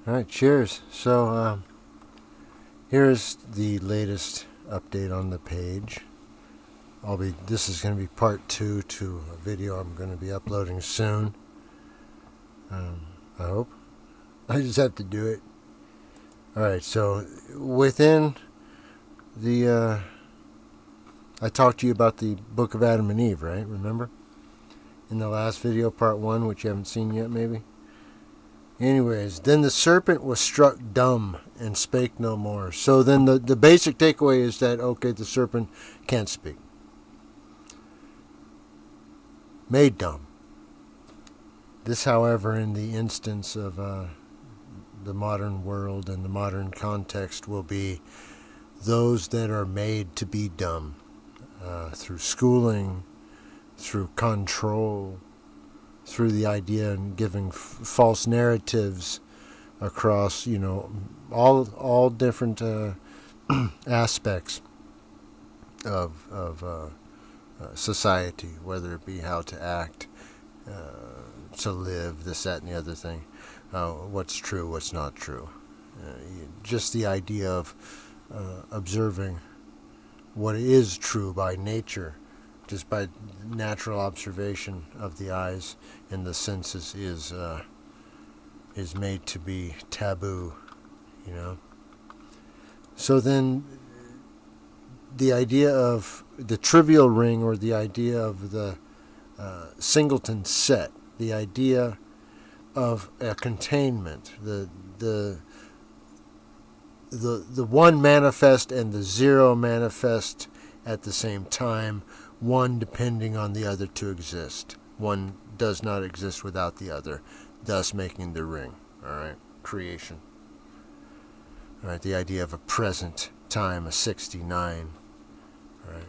All right, cheers. So here's the latest update on the page. This is going to be part 2 to a video I'm going to be uploading soon. I hope. I just have to do it. All right, so within the I talked to you about the Book of Adam and Eve, right? Remember? In the last video, part 1, which you haven't seen yet, maybe? Anyways, then the serpent was struck dumb and spake no more. So then the basic takeaway is that, okay, the serpent can't speak. Made dumb. This, however, in the instance of the modern world and the modern context, will be those that are made to be dumb through schooling, through control, through the idea and giving false narratives across, all different aspects of society, whether it be how to act, to live, this, that, and the other thing, what's true, what's not true. Just the idea of observing what is true by nature, just by natural observation of the eyes and the senses, is made to be taboo, So then the idea of the trivial ring, or the idea of the singleton set, the idea of a containment, the one manifest and the zero manifest at the same time, one depending on the other to exist. One does not exist without the other, thus making the ring. All right, creation. All right, the idea of a present time, a 69. All right.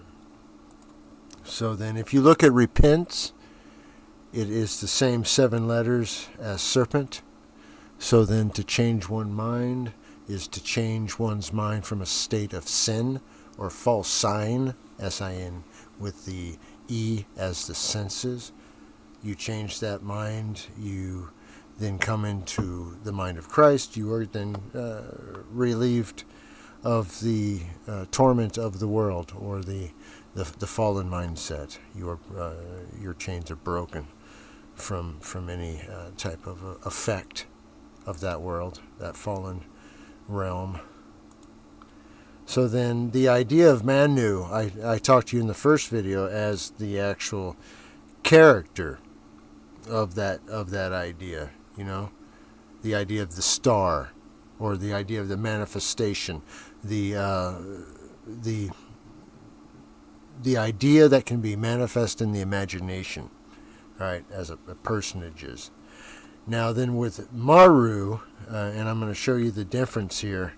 So then, if you look at repents, it is the same 7 letters as serpent. So then, to change one's mind is to change one's mind from a state of sin or false sign, S-I-N, with the E as the senses. You change that mind, you then come into the mind of Christ. You are then relieved of the torment of the world, or the fallen mindset. Your chains are broken from any type of effect of that world, that fallen realm. So then the idea of Manu, I talked to you in the first video as the actual character of that idea, the idea of the star, or the idea of the manifestation, the idea that can be manifest in the imagination, right, as a personages. Now then with Maru, and I'm going to show you the difference here,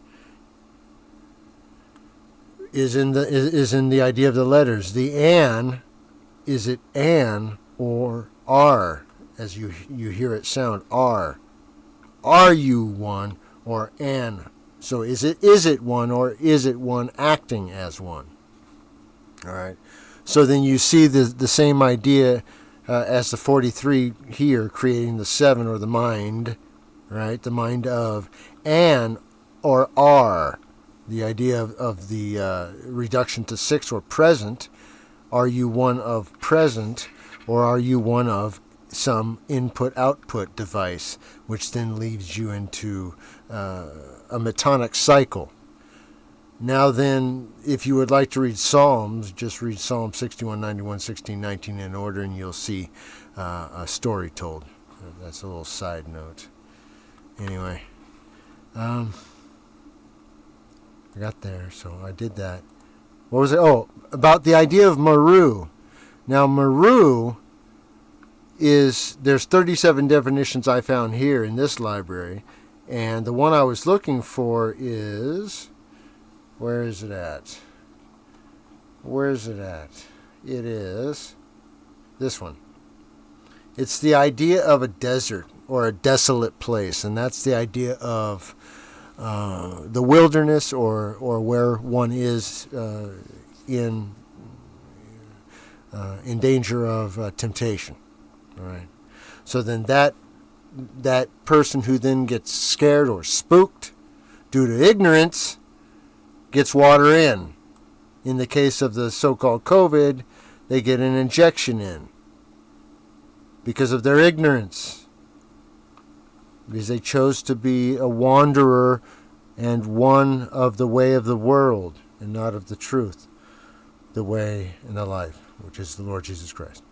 is in the idea of the letters. The an, is it an or are, as you hear it sound, are. Are you one or an? So is it one, or is it one acting as one? All right. So then you see the same idea as the 43 here, creating the 7, or the mind, right? The mind of an or are. The idea of the reduction to 6, or present. Are you one of present, or are you one of some input-output device, which then leads you into a metonic cycle? Now then, if you would like to read Psalms, just read Psalm 61, 91, 16, 19 in order, and you'll see a story told. That's a little side note. Anyway, I got there, so I did that. What was it? Oh, about the idea of Maru. Now, Maru there's 37 definitions I found here in this library, and the one I was looking for is, where is it at? It is this one. It's the idea of a desert, or a desolate place, and that's the idea of the wilderness, or where one is in danger of temptation. All right. So then that that person who then gets scared or spooked due to ignorance gets water in. In the case of the so-called COVID, they get an injection in because of their ignorance, because they chose to be a wanderer and one of the way of the world and not of the truth, the way and the life, which is the Lord Jesus Christ.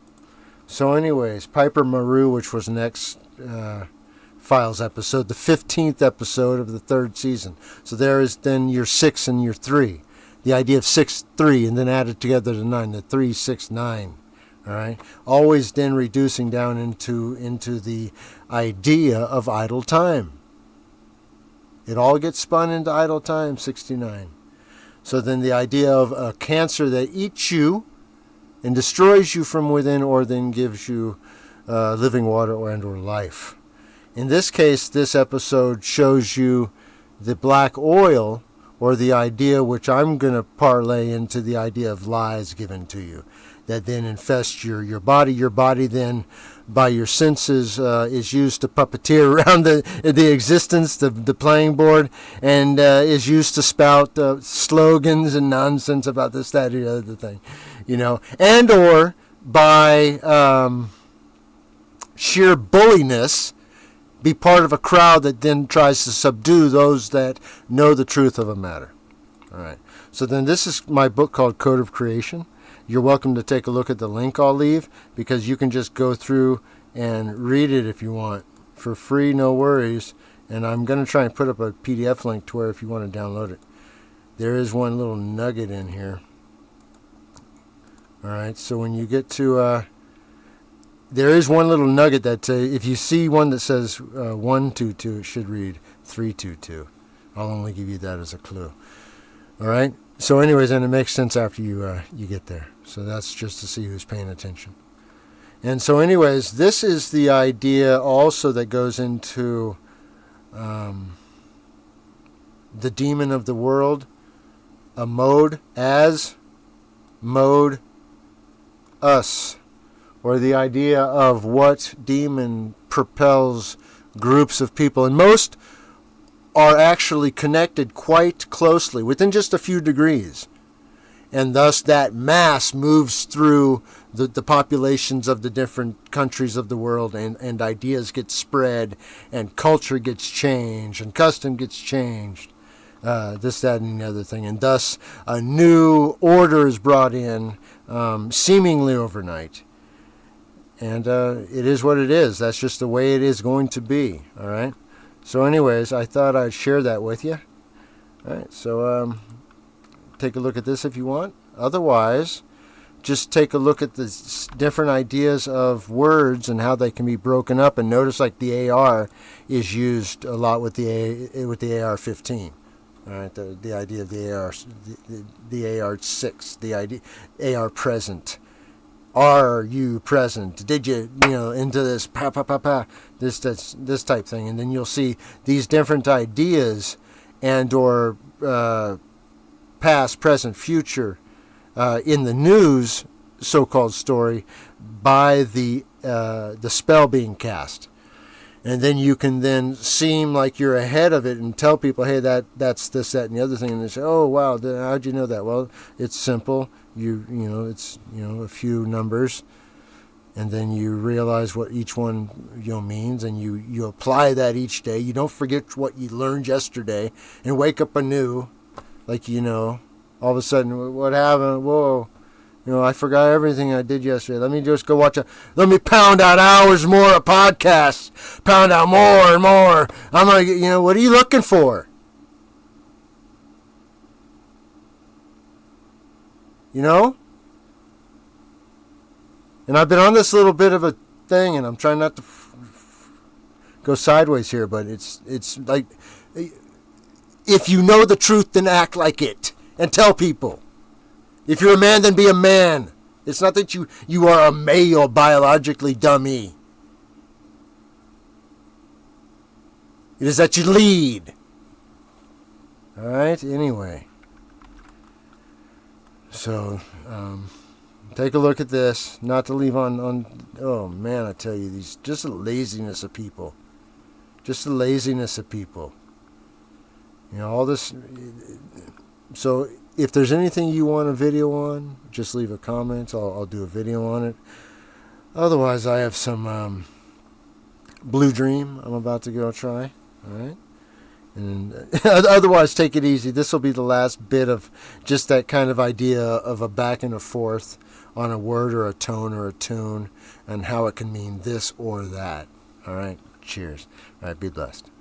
So anyways, Piper Maru, which was next Files episode, the 15th episode of the 3rd season. So there is then your 6 and your 3. The idea of 6, 3, and then added together to 9, the 3, 6, 9. All right? Always then reducing down into the idea of idle time. It all gets spun into idle time, 69. So then the idea of a cancer that eats you and destroys you from within, or then gives you living water or life. In this case, this episode shows you the black oil, or the idea which I'm going to parlay into the idea of lies given to you, that then infest your body. Your body then, by your senses, is used to puppeteer around the existence, the playing board, and is used to spout slogans and nonsense about this, that, or the other thing, and or by sheer bulliness, be part of a crowd that then tries to subdue those that know the truth of a matter. All right. So then this is my book called Code of Creation. You're welcome to take a look at the link I'll leave, because you can just go through and read it if you want for free, no worries. And I'm going to try and put up a PDF link to where if you want to download it. There is one little nugget in here. All right. So when you get to... there is one little nugget that if you see one that says 122, it should read 322. I'll only give you that as a clue. All right. So, anyways, and it makes sense after you get there. So that's just to see who's paying attention. And so, anyways, this is the idea also that goes into the demon of the world, a mode as mode us. Or the idea of what demon propels groups of people. And most are actually connected quite closely, within just a few degrees. And thus that mass moves through the populations of the different countries of the world, and ideas get spread, and culture gets changed, and custom gets changed. This, that, and the other thing. And thus a new order is brought in, seemingly overnight. And it is what it is. That's just the way it is going to be. All right. So anyways, I thought I'd share that with you. All right. So take a look at this if you want. Otherwise, just take a look at the different ideas of words and how they can be broken up. And notice, like, the AR is used a lot with the AR-15. All right. The idea of the AR, the AR-6, the idea AR present. Are you present? Did you, into this this type thing? And then you'll see these different ideas and or past, present, future in the news so-called story by the spell being cast. And then you can then seem like you're ahead of it and tell people, hey, that's this, that, and the other thing. And they say, oh, wow, how'd you know that? Well, it's simple. It's a few numbers, and then you realize what each one means, and you apply that each day. You don't forget what you learned yesterday, and wake up anew, like all of a sudden, what happened? Whoa, I forgot everything I did yesterday. Let me just go let me pound out hours more of podcasts, pound out more and more. I'm gonna, what are you looking for? And I've been on this little bit of a thing, and I'm trying not to go sideways here, but it's like, if you know the truth, then act like it and tell people. If you're a man, then be a man. It's not that you are a male biologically dummy. It is that you lead. All right? Anyway. So, take a look at this. Not to leave on oh man, I tell you, just the laziness of people. just the laziness of people. All this. So if there's anything you want a video on, just leave a comment. I'll do a video on it. Otherwise, I have some Blue Dream I'm about to go try. All right. And otherwise, take it easy. This will be the last bit of just that kind of idea of a back and a forth on a word or a tone or a tune and how it can mean this or that. All right. Cheers. All right. Be blessed.